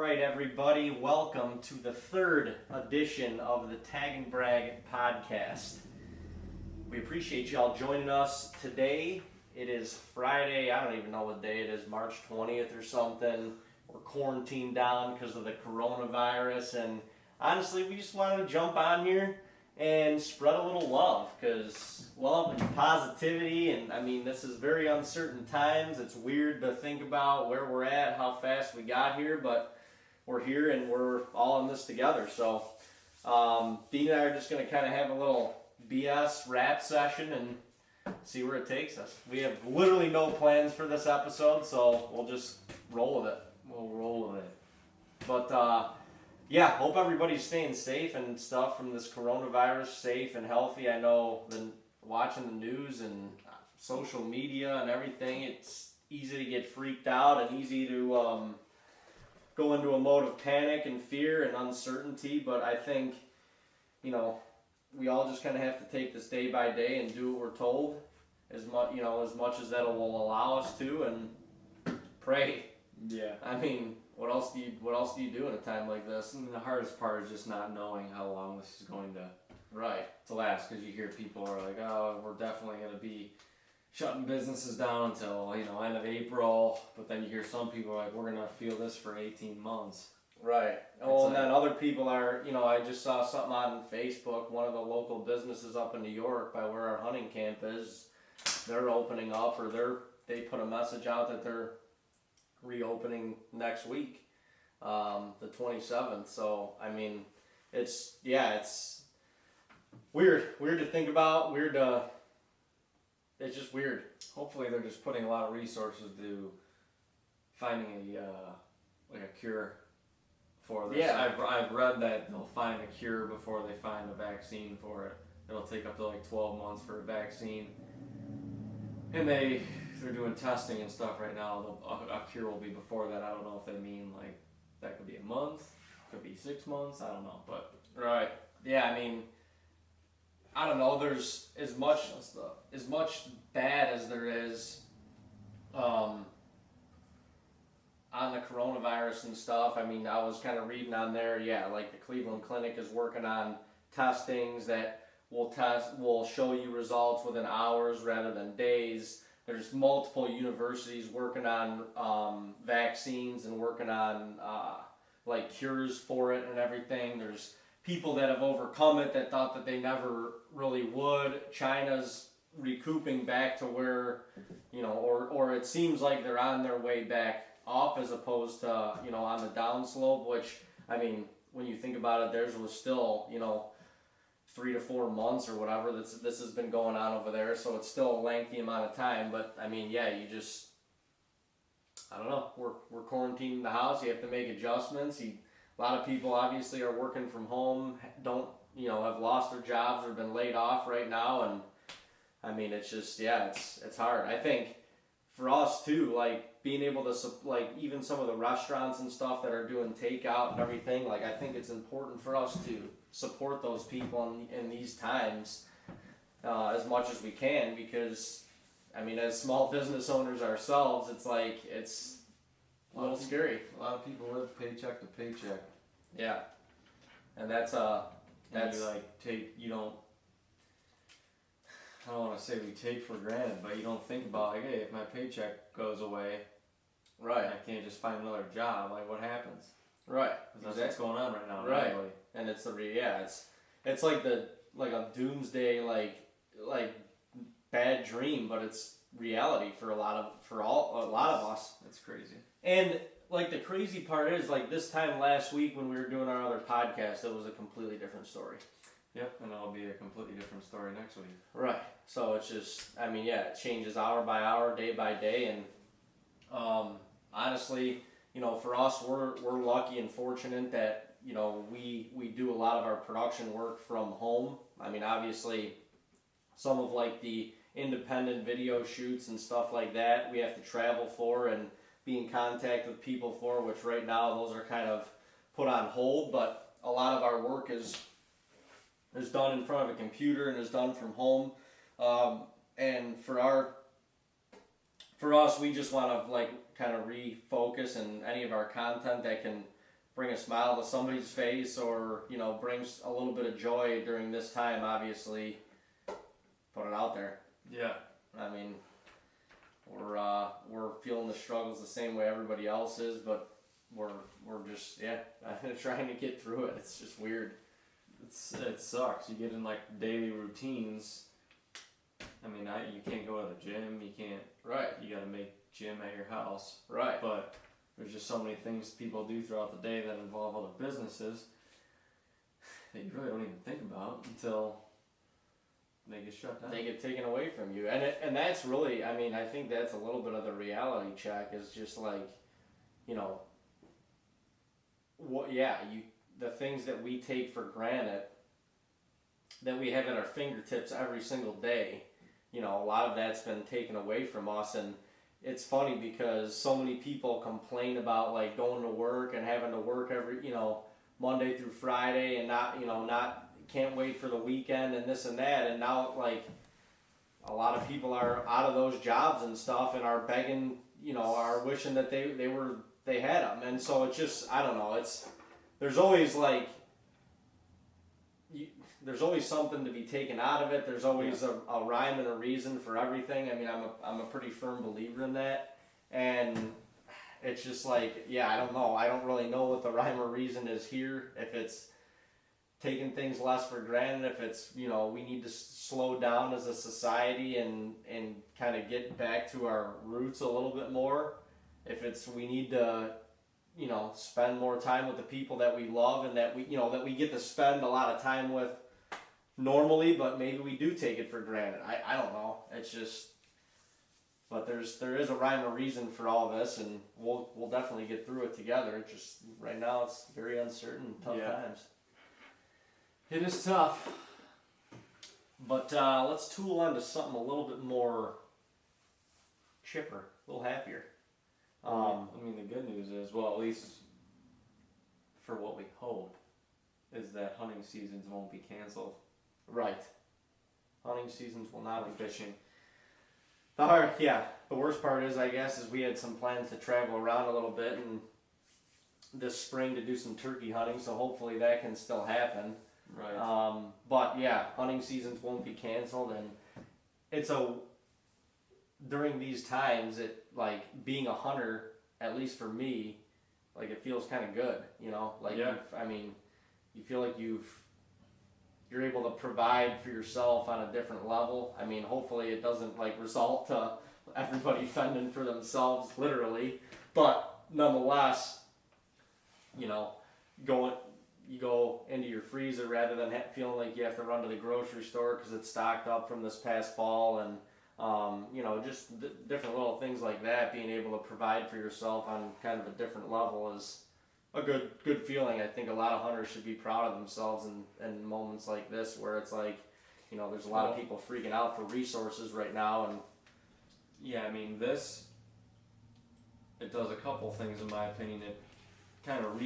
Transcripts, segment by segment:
right, everybody, welcome to the third edition of the TAGNBRAG Podcast. We appreciate y'all joining us today. It is Friday, I don't even know what day it is, March 20th or something. We're quarantined down because of the coronavirus, and honestly, we just wanted to jump on here and spread a little love, because love and positivity, and I mean, this is very uncertain times. It's weird to think about where we're at, how fast we got here, but we're here and we're all in this together. So Dean and I are just going to kind of have a little BS rap session and see where it takes us. We have literally no plans for this episode, so we'll just roll with it. We'll roll with it. But yeah, hope everybody's staying safe and stuff from this coronavirus, safe and healthy. I know watching the news and social media and everything, it's easy to get freaked out and easy to go into a mode of panic and fear and uncertainty. But I think, we all just kind of have to take this day by day and do what we're told as much as that will allow us to, and pray. Yeah. I mean, what else do you do in a time like this? And the hardest part is just not knowing how long this is going to to last, because you hear people are like, oh, we're definitely going to be shutting businesses down until end of April, but then you hear some people are like, we're going to feel this for 18 months. Right. Oh, and then other people are, I just saw something on Facebook, one of the local businesses up in New York by where our hunting camp is, they're opening up, or they put a message out that they're reopening next week, the 27th. So I mean, it's weird to think about. It's just weird. Hopefully they're just putting a lot of resources to finding a cure for this. Yeah. I've read that they'll find a cure before they find a vaccine for it. It'll take up to 12 months for a vaccine, and they're doing testing and stuff right now. A cure will be before that. I don't know if they mean that could be a month, could be 6 months. I don't know, but right. Yeah, I mean, I don't know. There's as much bad as there is on the coronavirus and stuff. I mean, I was kind of reading on there. Yeah, like the Cleveland Clinic is working on testings that will show you results within hours rather than days. There's multiple universities working on vaccines and working on cures for it and everything. There's people that have overcome it that thought that they never really would. China's recouping back to where, or it seems like they're on their way back up as opposed to, on the downslope, which, I mean, when you think about it, theirs was still, 3 to 4 months or whatever this has been going on over there, so it's still a lengthy amount of time. But I mean, yeah, I don't know, we're quarantined in the house. You have to make adjustments. A lot of people obviously are working from home, have lost their jobs or been laid off right now, and I mean, it's just, it's hard. I think for us too, being able to, even some of the restaurants and stuff that are doing takeout and everything, I think it's important for us to support those people in these times as much as we can, because, I mean, as small business owners ourselves, it's a little scary. A lot of people live paycheck to paycheck. Yeah. And that's I don't want to say we take for granted, but you don't think about hey, if my paycheck goes away, right, I can't just find another job. What happens? Right. That's what's going on right now. Right. Really. And it's it's like a doomsday bad dream, but it's reality for a lot of us. That's crazy. And the crazy part is this time last week when we were doing our other podcast, it was a completely different story. Yep, and it'll be a completely different story next week. Right. So it's just, I mean, yeah, it changes hour by hour, day by day, and honestly, for us, we're lucky and fortunate that we do a lot of our production work from home. I mean, obviously, some of the independent video shoots and stuff like that, we have to travel for and be in contact with people for, which right now those are kind of put on hold, but a lot of our work is done in front of a computer and is done from home. And for us, we just want to kind of refocus, and any of our content that can bring a smile to somebody's face, or brings a little bit of joy during this time, obviously put it out there. Yeah. I mean, we're feeling the struggles the same way everybody else is, but we're just trying to get through it. It's just weird. It sucks. You get in like daily routines. I mean, you can't go to the gym. You can't. Right. You got to make gym at your house. Right. But there's just so many things people do throughout the day that involve other businesses that you really don't even think about until they get shut down. They get taken away from you, and that's really. I mean, I think that's a little bit of the reality check. Is just like, the things that we take for granted, that we have at our fingertips every single day, a lot of that's been taken away from us. And it's funny because so many people complain about like going to work and having to work every, Monday through Friday, and not can't wait for the weekend and this and that. And now like a lot of people are out of those jobs and stuff and are begging, are wishing that they had them. And so it's just, I don't know, there's always like, there's always something to be taken out of it. There's always a rhyme and a reason for everything. I mean, I'm a pretty firm believer in that. And it's just like, I don't know. I don't really know what the rhyme or reason is here. If it's taking things less for granted, if it's, we need to slow down as a society and kind of get back to our roots a little bit more. If it's, we need to, spend more time with the people that we love and that we get to spend a lot of time with normally, but maybe we do take it for granted. I don't know. It's just, but there is a rhyme or reason for all this, and we'll definitely get through it together. It's just right now it's very uncertain, tough times. It is tough. But let's tool on to something a little bit more chipper, a little happier. I mean, the good news is, well, at least for what we hope, is that hunting seasons won't be canceled. Right. Hunting seasons will not be fishing. The worst part is, I guess, is we had some plans to travel around a little bit and this spring to do some turkey hunting, so hopefully that can still happen. Right. But hunting seasons won't be canceled, and during these times, being a hunter, at least for me, like it feels kind of good, you feel like you're able to provide for yourself on a different level. I mean, hopefully it doesn't result to everybody fending for themselves, literally, but nonetheless, you go into your freezer rather than feeling like you have to run to the grocery store because it's stocked up from this past fall, and just different little things like that. Being able to provide for yourself on kind of a different level is a good feeling. I think a lot of hunters should be proud of themselves in moments like this, where it's like, there's a lot of people freaking out for resources right now. And I mean, it does a couple things in my opinion. It kind of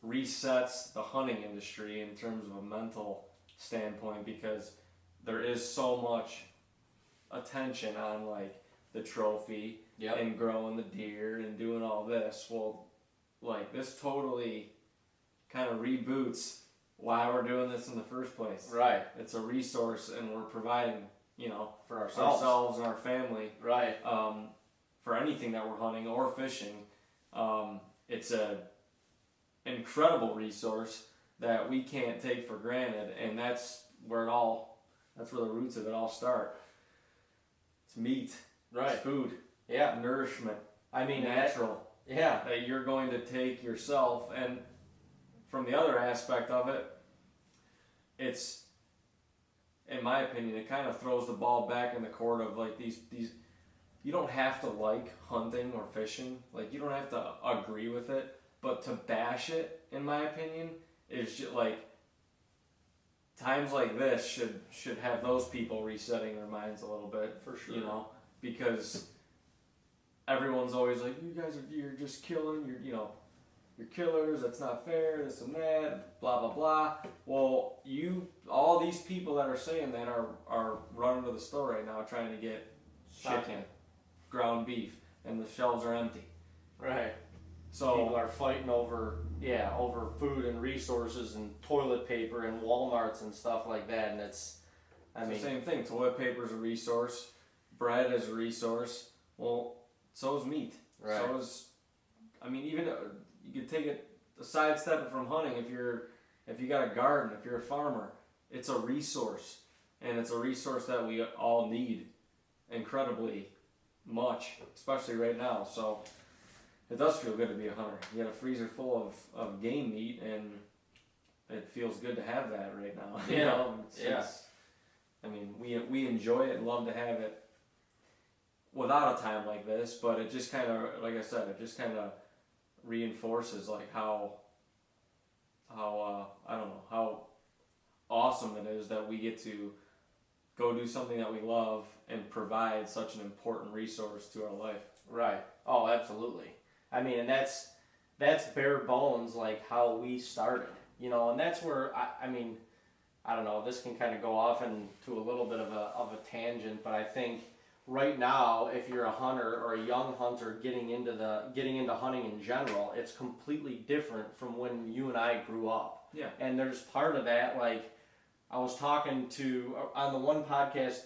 resets the hunting industry in terms of a mental standpoint, because there is so much attention on the trophy and growing the deer and doing all this. Well, this totally kind of reboots why we're doing this in the first place. Right. It's a resource, and we're providing, for ourselves and our family. Right. For anything that we're hunting or fishing. It's a incredible resource that we can't take for granted, and that's where the roots of it all start. It's meat. Right. It's food. Yeah. Nourishment. I mean, natural. That you're going to take yourself. And from the other aspect of it, it's, in my opinion, it kind of throws the ball back in the court of these you don't have to like hunting or fishing. You don't have to agree with it, but to bash it, in my opinion, is just times like this should have those people resetting their minds a little bit. For sure. Because everyone's always like, you're just killing, you're killers, that's not fair, this and that, blah, blah, blah. Well, all these people that are saying that are running to the store right now trying to get chicken, ground beef, and the shelves are empty. Right. So people are fighting over food and resources and toilet paper and Walmarts and stuff like that, and it's the same thing. Toilet paper is a resource, bread is a resource. Well, so is meat. Right. So is, even you could take it a sidestep from hunting. If you got a garden, if you're a farmer, it's a resource, and it's a resource that we all need incredibly much, especially right now. So it does feel good to be a hunter. You got a freezer full of game meat, and it feels good to have that right now. Yeah. You know? Yeah. We enjoy it and love to have it without a time like this, but it just kind of, like I said, it just kind of reinforces like how I don't know, how awesome it is that we get to go do something that we love and provide such an important resource to our life. Right. Oh, absolutely. And that's bare bones like how we started, and that's where I don't know, this can kind of go off into a little bit of a tangent, but I think right now, if you're a hunter or a young hunter getting into hunting in general, it's completely different from when you and I grew up. Yeah. And there's part of that, like I was talking to on the one podcast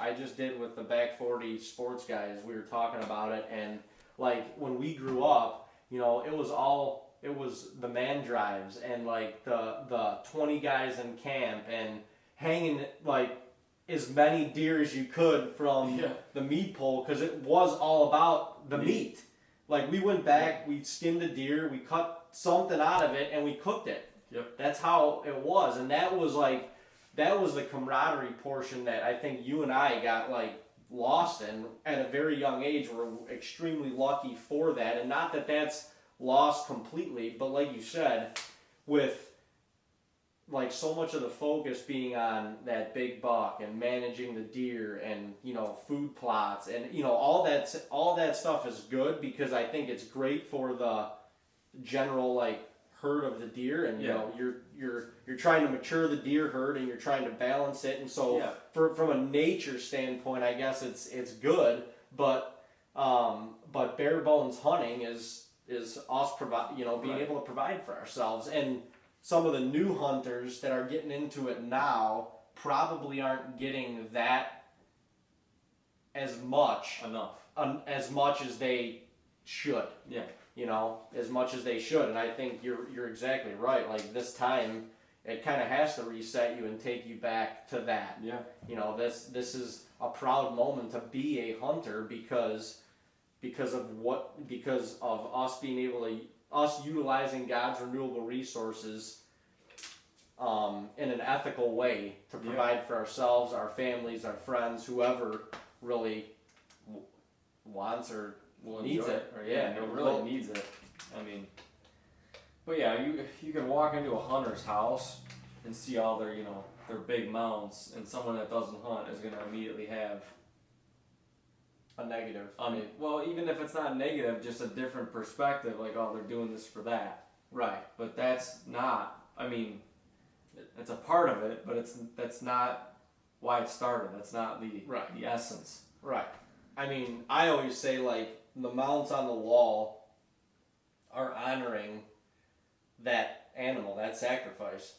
I just did with the Back 40 sports guys. We were talking about it, and like when we grew up, it was the man drives and like the 20 guys in camp and hanging like as many deer as you could from the meat pole, because it was all about the meat. Like we went back, we skinned a deer, we cut something out of it, and we cooked it. Yep. That's how it was, and that was the camaraderie portion that I think you and I got like lost in at a very young age. We're extremely lucky for that, and not that that's lost completely, but like you said, with like so much of the focus being on that big buck and managing the deer and food plots and all that stuff is good, because I think it's great for the general like herd of the deer, and you're trying to mature the deer herd and you're trying to balance it, and so from a nature standpoint, I guess it's good, but bare bones hunting is us being able to provide for ourselves. And some of the new hunters that are getting into it now probably aren't getting that as much as they should. Yeah. As much as they should. And I think you're exactly right. Like this time, it kind of has to reset you and take you back to that. Yeah. This is a proud moment to be a hunter because of us being able to utilizing God's renewable resources in an ethical way to provide for ourselves, our families, our friends, whoever really wants or needs it. Really needs it. But yeah, you can walk into a hunter's house and see all their big mounts, and someone that doesn't hunt is going to immediately have a negative. Well, even if it's not negative, just a different perspective, like, oh, they're doing this for that. Right. But that's not, it's a part of it, but that's not why it started. That's not the essence. Right. I always say, like, the mounts on the wall are honoring that animal, that sacrifice,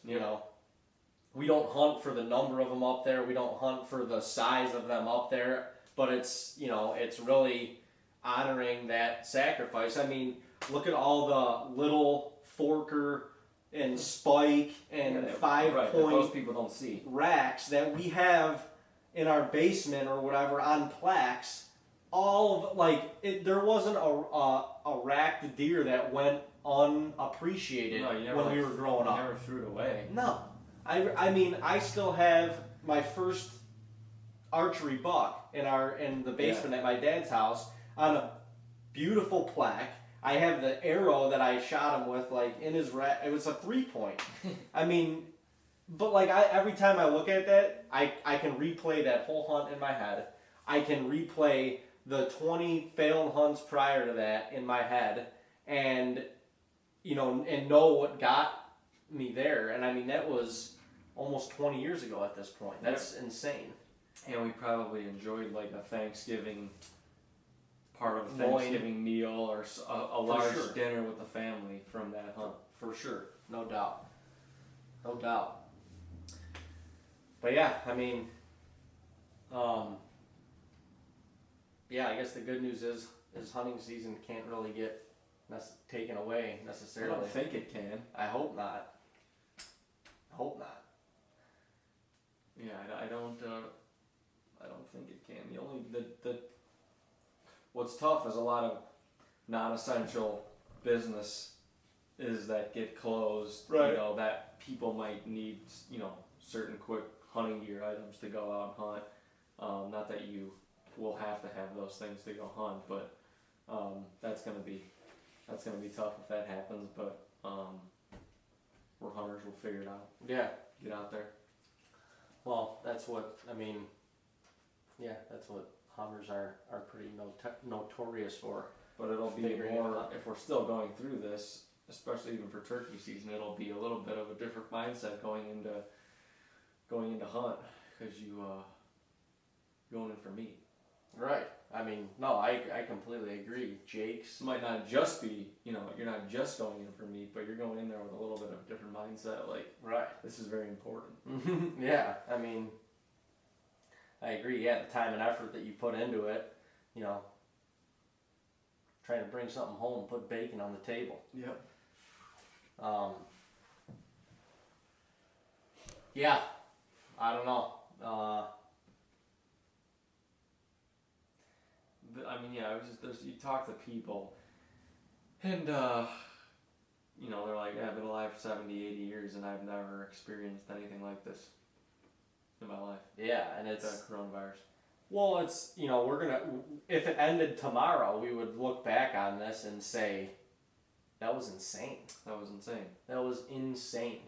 We don't hunt for the number of them up there. We don't hunt for the size of them up there. But it's really honoring that sacrifice. Look at all the little forker and spike and 5-point most people don't see racks that we have in our basement or whatever on plaques. There wasn't a racked deer that went unappreciated when we were growing up. Never threw it away. No, I still have my first archery buck in the basement at my dad's house on a beautiful plaque. I have the arrow that I shot him with, like, in his rack. It was a 3-point. But like every time I look at that, I can replay that whole hunt in my head. I can replay the 20 failed hunts prior to that in my head, and know what got me there. And that was almost 20 years ago at this point. That's insane. And we probably enjoyed like a Thanksgiving part of a loin. Thanksgiving meal or a large dinner with the family from that hunt. For sure, no doubt. No doubt. But yeah, I mean, yeah, I guess the good news is hunting season can't really get taken away necessarily. I don't think it can. I hope not. I hope not. Yeah, I don't think it can. The only what's tough is a lot of non-essential business is that get closed. Right. You know, that people might need, you know, certain quick hunting gear items to go out and hunt. Not that you will have to have those things to go hunt, but that's gonna be tough if that happens. But we're hunters, we'll figure it out. Yeah. Get out there. Well, that's what I mean. Yeah, that's what hunters are pretty notorious for. But it'll be Figuring it more, out. if we're still going through this, especially even for turkey season, it'll be a little bit of a different mindset going into hunt, because you going in for meat. Right. I mean, no, I completely agree. Jake's It might not just be, you know, you're not just going in for meat, but you're going in there with a little bit of a different mindset. Like, right. this is very important. Yeah, I mean, I agree. Yeah, the time and effort that you put into it, you know, trying to bring something home, put bacon on the table. Yep. Yeah, I don't know. I mean, yeah, it was just, you talk to people, and you know, they're like, yeah, I've been alive for 70, 80 years, and I've never experienced anything like this in my life. Yeah, and it's coronavirus. well, it's, you know, if it ended tomorrow, we would look back on this and say, that was insane. That was insane. That was insane.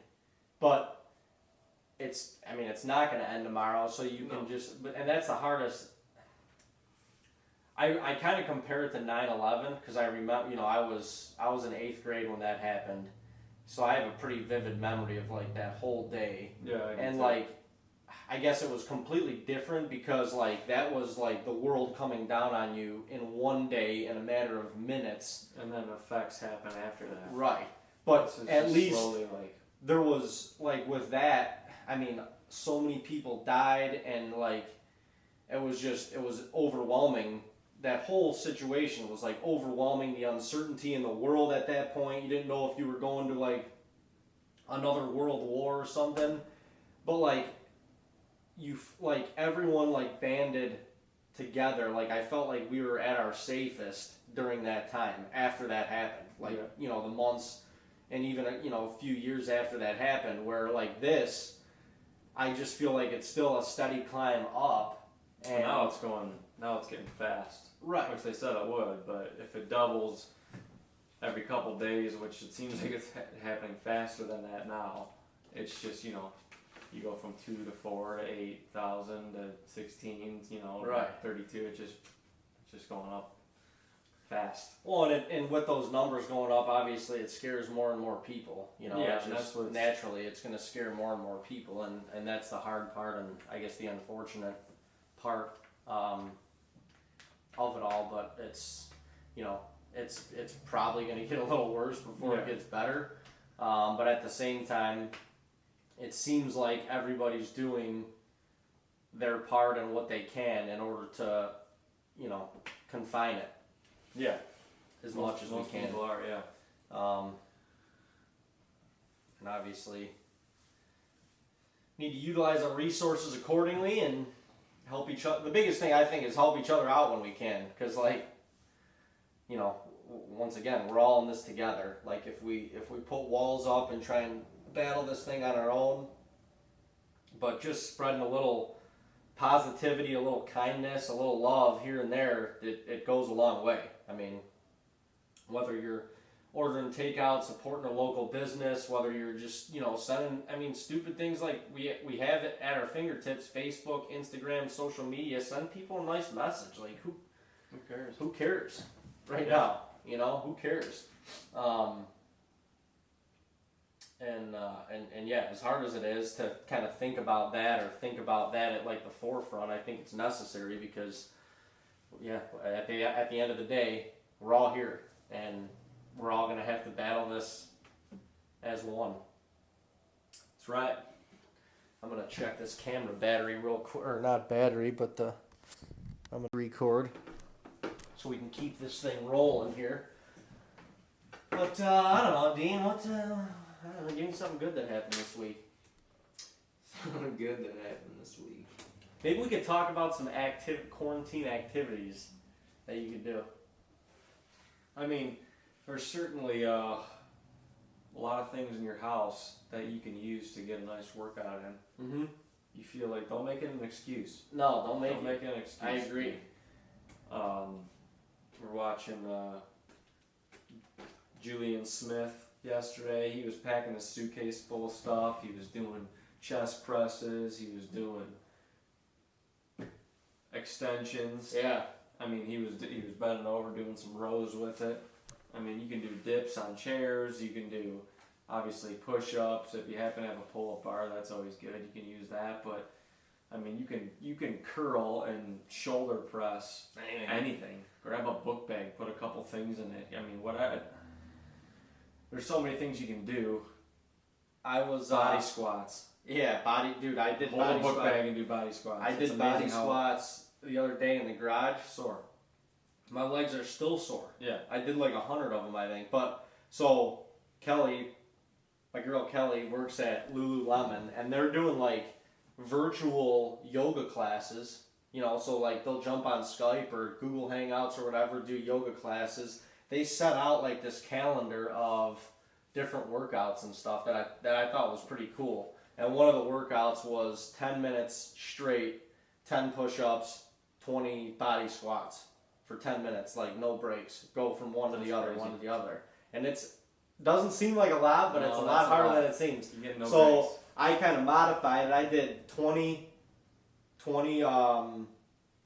But it's not going to end tomorrow, so you can and that's the hardest. I kind of compare it to 9/11 because I remember, you know, I was in 8th grade when that happened, so I have a pretty vivid memory of like that whole day. Yeah. And like, I guess it was completely different because like that was like the world coming down on you in one day in a matter of minutes. And then effects happen after that. Right. But at least slowly, like, there was, like, with that, I mean, so many people died, and like it was overwhelming. That whole situation was like overwhelming, the uncertainty in the world at that point. You didn't know if you were going to like another world war or something. But like everyone like banded together. Like I felt like we were at our safest during that time after that happened. Like, yeah. You know, the months and even, you know, a few years after that happened, where like this, I just feel like it's still a steady climb up. And now it's getting fast. Right. Which they said it would, but if it doubles every couple days, which it seems like it's happening faster than that now, it's just, you know, you go from 2 to 4 to 8,000 to 16, you know, right. 32. It's just going up fast. Well, and with those numbers going up, obviously it scares more and more people. You know, yeah, that's naturally it's going to scare more and more people, and that's the hard part, and I guess the unfortunate part of it all. But it's, you know, it's probably going to get a little worse before it gets better. But at the same time, it seems like everybody's doing their part and what they can in order to, you know, confine it. Yeah. As much as we can. People are, yeah. And obviously need to utilize our resources accordingly and help each other. The biggest thing I think is help each other out when we can, because like, you know, once again, we're all in this together. Like if we put walls up and try and battle this thing on our own, but just spreading a little positivity, a little kindness, a little love here and there, it goes a long way. I mean, whether you're ordering takeout, supporting a local business, whether you're just, you know, sending, I mean, stupid things like we have it at our fingertips, Facebook, Instagram, social media, send people a nice message. Like, who cares? Who cares right now? You know, who cares? And yeah, as hard as it is to kind of think about that at like the forefront, I think it's necessary because, yeah, at the end of the day, we're all here, and we're all gonna have to battle this as one. That's right. I'm gonna check this camera battery real quick, or not battery, but I'm gonna record so we can keep this thing rolling here. But I don't know, Dean. What? I don't know. Give me something good that happened this week. Something good that happened this week. Maybe we could talk about some quarantine activities that you could do. I mean, there's certainly a lot of things in your house that you can use to get a nice workout in. Mm-hmm. You feel like, don't make it an excuse. No, don't make it an excuse. I agree. We're watching Julian Smith yesterday. He was packing a suitcase full of stuff. He was doing chest presses. He was doing extensions. Yeah. I mean, he was bending over doing some rows with it. I mean, you can do dips on chairs. You can do, obviously, push-ups. If you happen to have a pull-up bar, that's always good. You can use that. But I mean, you can curl and shoulder press anything. Grab a book bag, put a couple things in it. I mean, there's so many things you can do. I was body squats. Yeah, dude. I did Hold body a book squats. bag and do body squats. I did body squats the other day in the garage. Sore. My legs are still sore. Yeah. I did like 100 of them, I think. But so Kelly, my girl Kelly, works at Lululemon, and they're doing like virtual yoga classes. You know, so like they'll jump on Skype or Google Hangouts or whatever, do yoga classes. They set out like this calendar of different workouts and stuff that I thought was pretty cool. And one of the workouts was 10 minutes straight, 10 push-ups, 20 body squats for 10 minutes, like no breaks. Go from one to the other, one to the other. And doesn't seem like a lot, but it's a lot harder than it seems. You get no so breaks. I kind of modified it. I did 20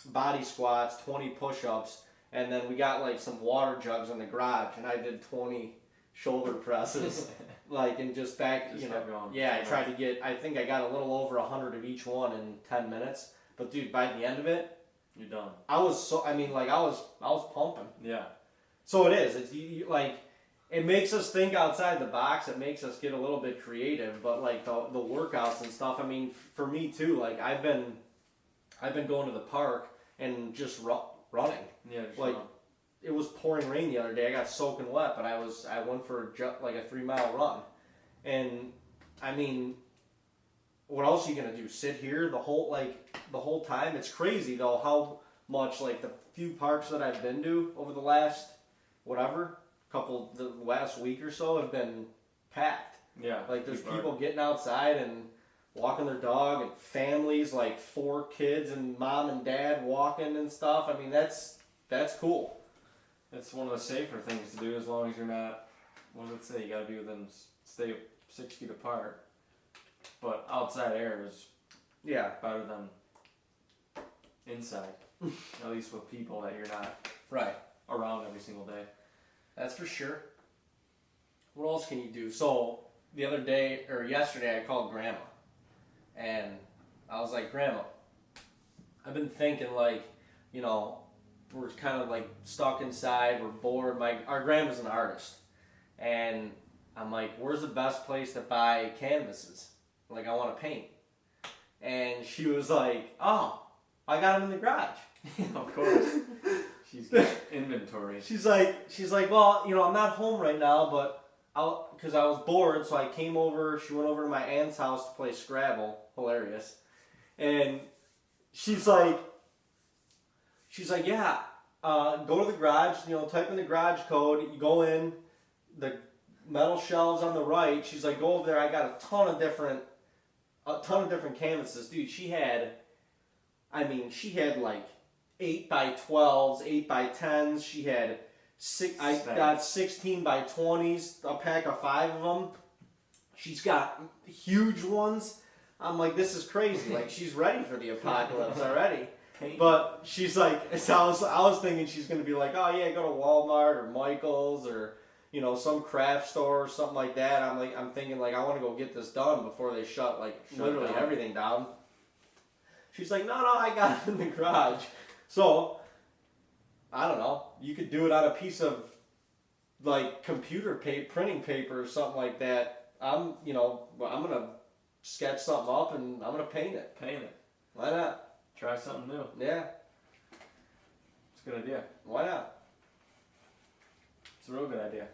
body squats, 20 push-ups, and then we got like some water jugs in the garage, and I did 20 shoulder presses, like, and just back, Just you know, kept going. yeah, I tried to get, I think I got a little over 100 of each one in 10 minutes, but dude, by the end of it, You're done. I was pumping. Yeah. So it is, it's like, it makes us think outside the box, it makes us get a little bit creative, but like the workouts and stuff, I mean, for me too, like, I've been going to the park and just running. Yeah, just like, run. It was pouring rain the other day. I got soaking wet, but I went for like a 3-mile run. And I mean, what else are you gonna do? Sit here the whole time? It's crazy though how much, like, the few parks that I've been to over the last the last week or so have been packed. Yeah. Like, there's people getting outside and walking their dog, and families, like 4 kids and mom and dad walking and stuff. I mean, that's cool. It's one of the safer things to do, as long as you're not, what does it say? You gotta be stay 6 feet apart. But outside air is better than inside. At least with people that you're not around every single day. That's for sure. What else can you do? So the other day, or yesterday, I called Grandma, and I was like, Grandma, I've been thinking, like, you know, we're kind of like stuck inside, we're bored. Our grandma's an artist, and I'm like, where's the best place to buy canvases? Like, I want to paint. And she was like, oh, I got them in the garage. Of course. She's got inventory. She's like, well, you know, I'm not home right now, but because I was bored, so I came over. She went over to my aunt's house to play Scrabble. Hilarious. And she's like, yeah, go to the garage, you know, type in the garage code, you go in, the metal shelves on the right. She's like, go over there. I got a ton of different canvases. Dude, she had like 8x12s, 8x10s. She had I got 16x20s, a pack of 5 of them. She's got huge ones. I'm like, this is crazy. Like, she's ready for the apocalypse already. But she's like, so I was thinking she's going to be like, oh yeah, go to Walmart or Michael's or, you know, some craft store or something like that. I'm thinking, like, I want to go get this done before they shut literally down. everything down. She's like, no, I got it in the garage. So I don't know. You could do it on a piece of like computer printing paper or something like that. I'm gonna sketch something up and I'm gonna paint it. Paint it. Why not? Try something new. Yeah. It's a good idea. Why not? It's a real good idea.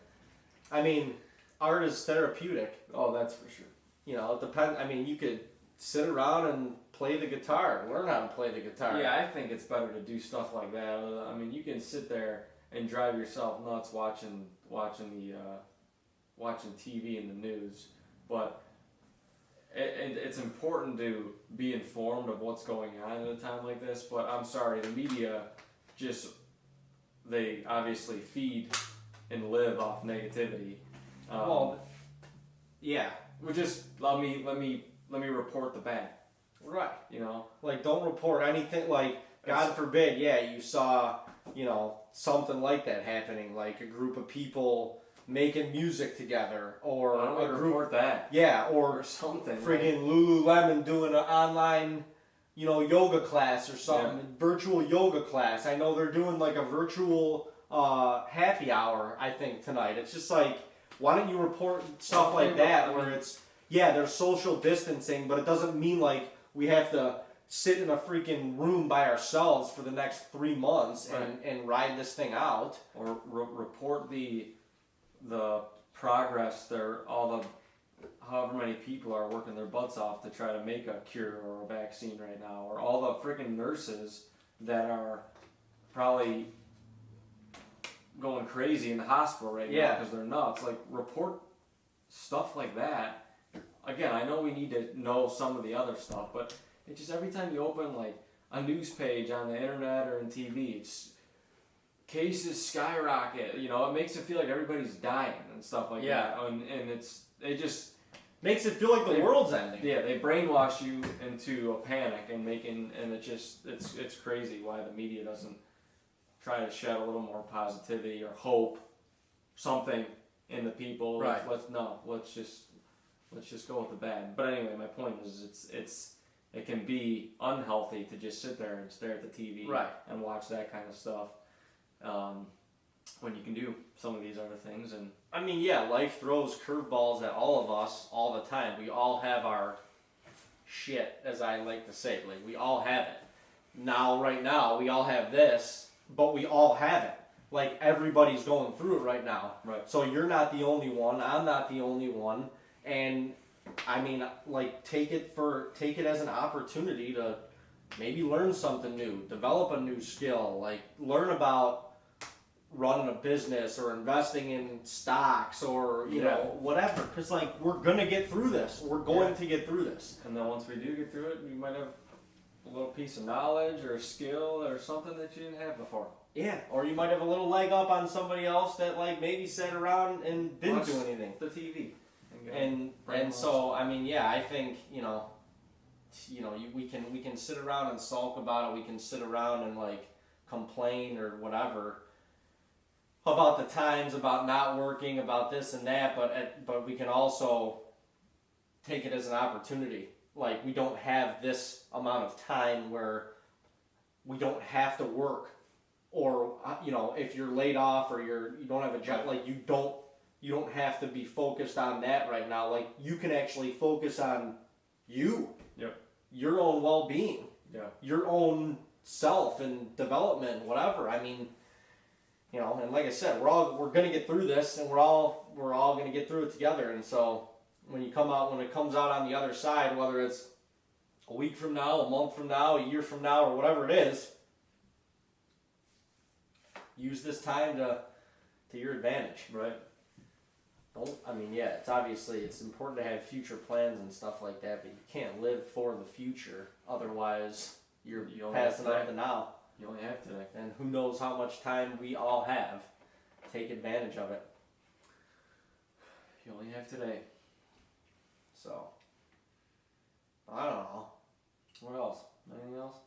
I mean, art is therapeutic. Oh, that's for sure. It depends. I mean, you could sit around and play the guitar, learn how to play the guitar. Yeah, I think it's better to do stuff like that. I mean, you can sit there and drive yourself nuts watching TV and the news, but it's important to be informed of what's going on at a time like this. But I'm sorry, the media they obviously feed and live off negativity. Yeah. Well, just let me report the bad. Right. Like, don't report anything. Like, God forbid, you saw, something like that happening, like a group of people making music together, or a group, report that. Yeah, or something. Friggin' Lululemon doing an online, yoga class or something, virtual yoga class. I know they're doing like a virtual happy hour, I think, tonight. It's just like, why don't you report stuff like that where it's, there's social distancing, but it doesn't mean like we have to sit in a freaking room by ourselves for the next 3 months and ride this thing out. Or report the progress however many people are working their butts off to try to make a cure or a vaccine right now, or all the freaking nurses that are probably going crazy in the hospital right now because they're nuts. Like, report stuff like that. Again, I know we need to know some of the other stuff, but it's just every time you open like a news page on the internet or in TV, it's cases skyrocket. It makes it feel like everybody's dying and stuff like that. And it just makes it feel like the world's ending. Yeah, they brainwash you into a panic and it's crazy why the media doesn't try to shed a little more positivity or hope, something in the people. Right. Let's just go with the bad. But anyway, my point is it can be unhealthy to just sit there and stare at the TV and watch that kind of stuff when you can do some of these other things. And I mean, life throws curveballs at all of us all the time. We all have our shit, as I like to say. Like, we all have it. Right now, we all have this, but we all have it. Like, everybody's going through it right now. Right. So you're not the only one. I'm not the only one. And I mean, like, take it as an opportunity to maybe learn something new, develop a new skill, like learn about running a business or investing in stocks or whatever. Because like, we're gonna get through this. We're going to get through this. And then once we do get through it, we might have a little piece of knowledge or a skill or something that you didn't have before. Yeah, or you might have a little leg up on somebody else that like maybe sat around and didn't do anything. The TV. And so I mean, I think we can sit around and sulk about it. We can sit around and like complain or whatever about the times, about not working, about this and that. But we can also take it as an opportunity. Like, we don't have this amount of time where we don't have to work, or if you're laid off or you don't have a job, like you don't have to be focused on that right now. Like, you can actually focus on your own well-being, your own self and development, whatever. I mean, and like I said, we're gonna get through this, and we're all gonna get through it together. And so when it comes out on the other side, whether it's a week from now, a month from now, a year from now, or whatever it is, use this time to your advantage. Right. It's important to have future plans and stuff like that, but you can't live for the future. Otherwise, you're passing up the now. You only have today. And who knows how much time we all have. Take advantage of it. You only have today. So, I don't know. What else? Anything else?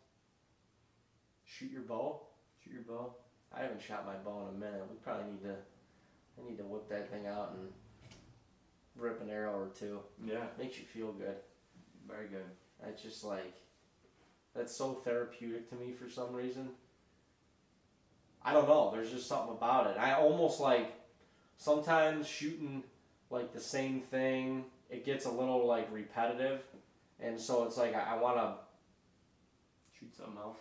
Shoot your bow? Shoot your bow? I haven't shot my bow in a minute. I need to whip that thing out and rip an arrow or two. Yeah. Makes you feel good. Very good. It's just like, that's so therapeutic to me for some reason. I don't know. There's just something about it. I almost like sometimes shooting like the same thing. It gets a little like repetitive, and so it's like I want to shoot something else.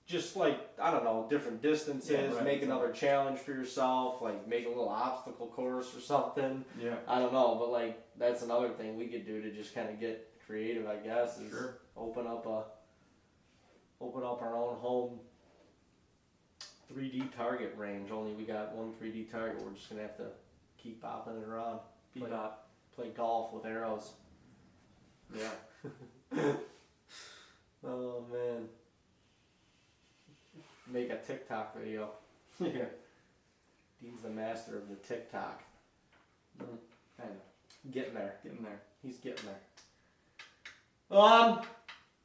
Just like, I don't know, different distances, Yeah, right, make another challenge for yourself, like make a little obstacle course or something. Yeah. I don't know, but like that's another thing we could do to just kind of get creative, I guess, is Sure. open up our own home 3D target range. Only we got one 3D target. We're just gonna have to keep bopping it around. Play golf with arrows. Yeah. Oh man. Make a TikTok video. Yeah. Dean's the master of the TikTok. Kind of. Getting there. Getting there. He's getting there. I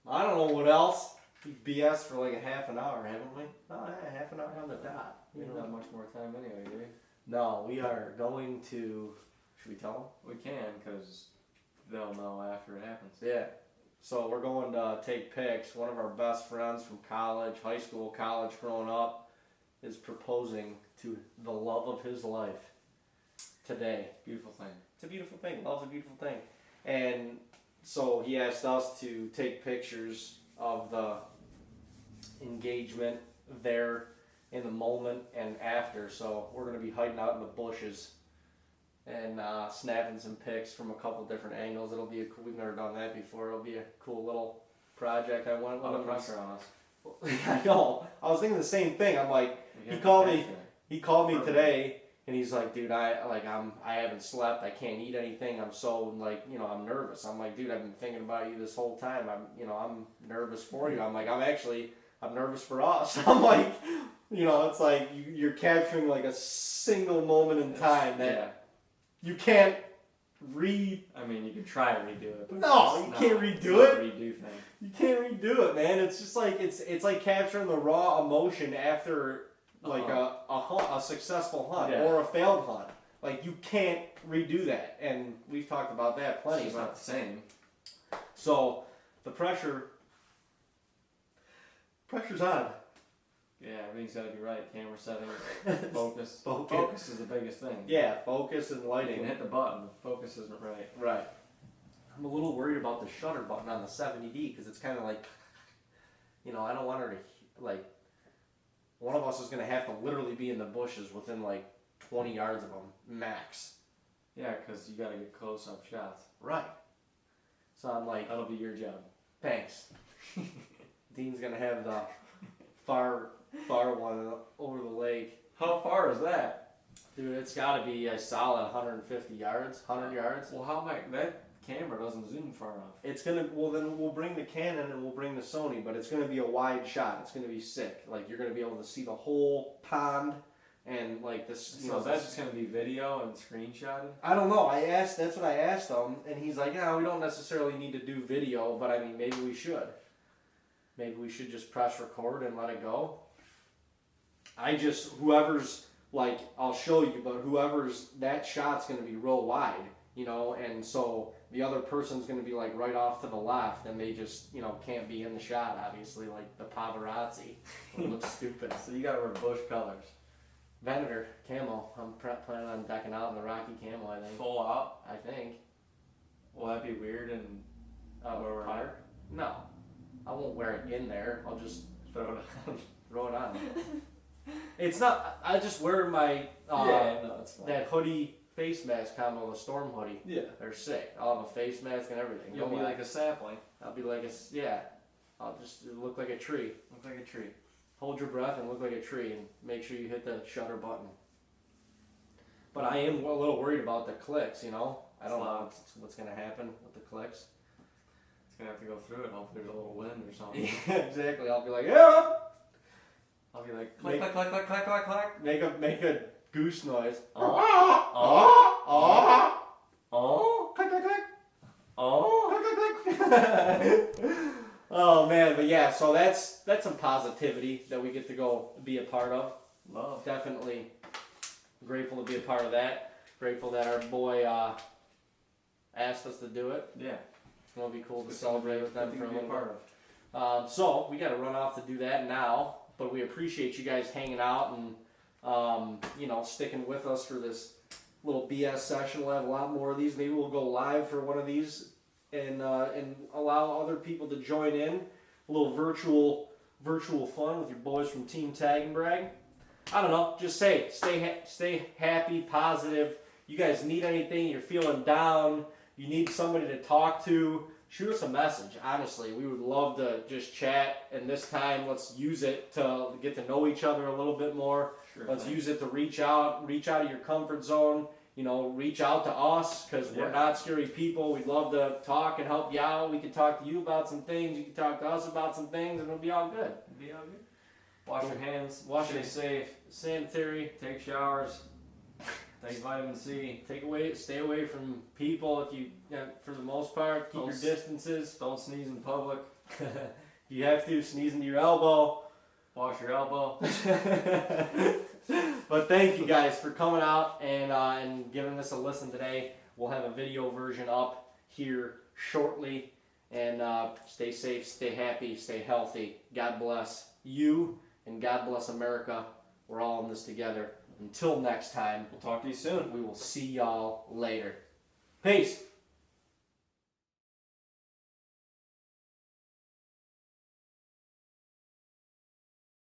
don't know what else. We BS for like a half an hour, haven't we? Oh, yeah, half an hour on the dot. We don't have much more time anyway, do we? No, we are going to. Should we tell We can, because they'll know after it happens. them? Yeah. So we're going to take pics. One of our best friends from college, high school, college, growing up, is proposing to the love of his life today. Beautiful thing. It's a beautiful thing. Love's a beautiful thing. And so he asked us to take pictures of the engagement there in the moment and after. So we're going to be hiding out in the bushes and snapping some pics from a couple different angles. It'll be we've never done that before. It'll be a cool little project. I went A lot of with pressure on us. I know. I was thinking the same thing. I'm like, he called me today, and he's like, dude, I haven't slept. I can't eat anything. I'm so like, I'm nervous. I'm like, dude, I've been thinking about you this whole time. I'm nervous for you. I'm like, I'm nervous for us. I'm like, it's like you're capturing like a single moment in time that you can't I mean, you can try to redo it. But no, you can't redo it. Redo thing. You can't redo it, man. It's just like it's like capturing the raw emotion after like a successful hunt or a failed hunt. Like you can't redo that, and we've talked about that plenty. It's not the same. So the pressure's on. Yeah, everything's got to be right. Camera settings, focus. Focus is the biggest thing. Yeah, focus and You lighting. can hit the button, the focus isn't right. Right. I'm a little worried about the shutter button on the 70D because it's kind of like, I don't want her to, like, one of us is going to have to literally be in the bushes within like 20 yards of them, max. Yeah, because you got to get close-up shots. Right. So I'm like, That'll be your job. thanks. Dean's going to have the far one over the lake. How far is that? Dude, it's got to be a solid 150 yards, 100 yards. Well, how much? That camera doesn't zoom far enough. It's gonna. Well, then we'll bring the Canon and we'll bring the Sony, but it's gonna be a wide shot. It's gonna be sick. Like you're gonna be able to see the whole pond and like this. So is that just gonna be video and screenshotted? I don't know. That's what I asked him, and he's like, "Yeah, we don't necessarily need to do video, but I mean, maybe we should. Maybe we should just press record and let it go." Whoever's like, I'll show you, but whoever's that shot's gonna be real wide, and so the other person's gonna be like right off to the left, and they just, can't be in the shot, obviously, like the paparazzi. It looks stupid. So you gotta wear bush colors. Venator, camo. I'm planning on decking out in the Rocky camo, I think. Full out? I think. Will that be weird and where we're park? No. I won't wear it in there. I'll just throw it on? throw it on. It's not, I just wear my, no, it's fine. that hoodie face mask combo, the storm hoodie. Yeah. They're sick. I'll have a face mask and everything. You'll be like a sapling. I'll be like I'll just look like a tree. Look like a tree. Hold your breath and look like a tree, and make sure you hit the shutter button. But I am a little worried about the clicks, I don't know what's going to happen with the clicks. It's going to have to go through it. Hopefully there's a little wind or something. Yeah, exactly. I'll be like, yeah! I'll be like, click, click, click, click, click, click, click. Make a goose noise. Oh, click, click, click. oh, Click, click, click. Oh man, but yeah, so that's some positivity that we get to go be a part of. Love. Definitely grateful to be a part of that. Grateful that our boy asked us to do it. Yeah. It's gonna be cool to celebrate with them for a little part bit. So we got to run off to do that now, but we appreciate you guys hanging out and sticking with us for this little BS session. We'll have a lot more of these. Maybe we'll go live for one of these and allow other people to join in. A little virtual fun with your boys from Team TAGNBRAG. I don't know. Just stay happy, positive. You guys need anything? You're feeling down? You need somebody to talk to? Shoot us a message. Honestly, we would love to just chat. And this time, let's use it to get to know each other a little bit more. Sure, let's use it to reach out of your comfort zone. Reach out to us because we're not scary people. We'd love to talk and help you out. We can talk to you about some things. You can talk to us about some things, and it'll be all good. Wash your hands. Stay safe. Sanitary. Take showers. Take vitamin C. Stay away from people if you, for the most part. Keep your distances. Don't sneeze in public. If you have to, sneeze into your elbow. Wash your elbow. But thank you guys for coming out and giving this a listen today. We'll have a video version up here shortly. And stay safe, stay happy, stay healthy. God bless you and God bless America. We're all in this together. Until next time, We'll talk to you soon. we will see y'all later. Peace.